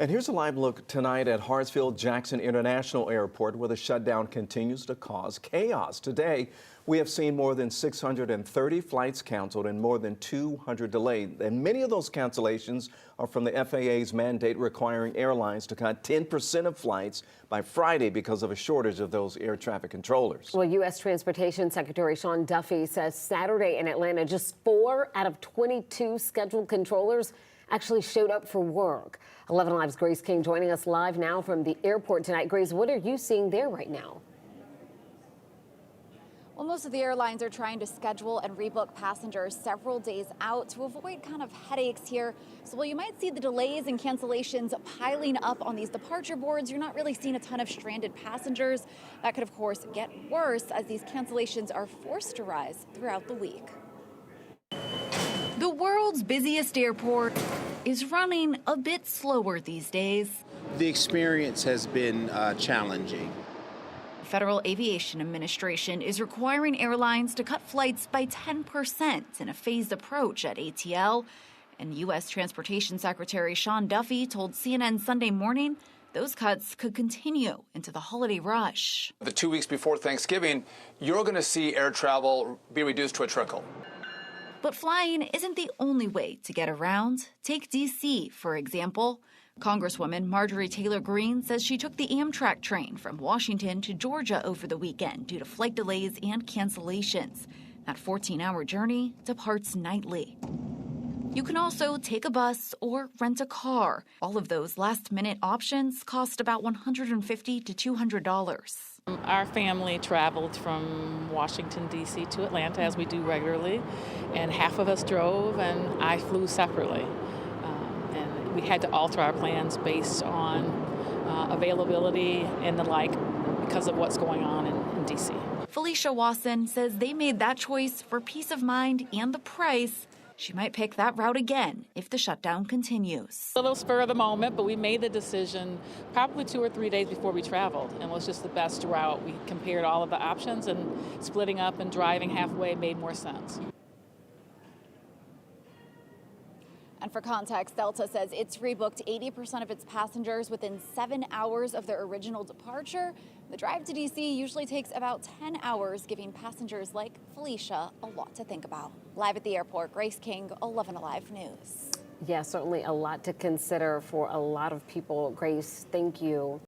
And here's a live look tonight at Hartsfield-Jackson International Airport, where the shutdown continues to cause chaos. Today, we have seen more than 630 flights canceled and more than 200 delayed. And many of those cancellations are from the FAA's mandate requiring airlines to cut 10% of flights by Friday because of a shortage of those air traffic controllers. Well, U.S. Transportation Secretary Sean Duffy says Saturday in Atlanta, just 4 out of 22 scheduled controllers actually showed up for work. 11 Alive's Grace King joining us live now from the airport tonight. Grace, what are you seeing there right now? Well, most of the airlines are trying to schedule and rebook passengers several days out to avoid kind of headaches here. So while you might see the delays and cancellations piling up on these departure boards, you're not really seeing a ton of stranded passengers. That could, of course, get worse as these cancellations are forced to rise throughout the week. The world's busiest airport is running a bit slower these days. The experience has been challenging. Federal Aviation Administration is requiring airlines to cut flights by 10% in a phased approach at ATL. And U.S. Transportation Secretary Sean Duffy told CNN Sunday morning those cuts could continue into the holiday rush. The 2 weeks before Thanksgiving, you're going to see air travel be reduced to a trickle. But flying isn't the only way to get around. Take D.C., for example. Congresswoman Marjorie Taylor Greene says she took the Amtrak train from Washington to Georgia over the weekend due to flight delays and cancellations. That 14-hour journey departs nightly. You can also take a bus or rent a car. All of those last-minute options cost about $150 to $200. Our family traveled from Washington, D.C. to Atlanta, as we do regularly, and half of us drove and I flew separately. And we had to alter our plans based on availability and the like because of what's going on in D.C. Felicia Wasson says they made that choice for peace of mind and the price. She might pick that route again if the shutdown continues. A little spur of the moment, but we made the decision probably 2 or 3 days before we traveled, and it was just the best route. We compared all of the options, and splitting up and driving halfway made more sense. And for context, Delta says it's rebooked 80% of its passengers within 7 hours of their original departure. The drive to D.C. usually takes about 10 hours, giving passengers like Felicia a lot to think about. Live at the airport, Grace King, 11 Alive News. Yeah, certainly a lot to consider for a lot of people. Grace, thank you.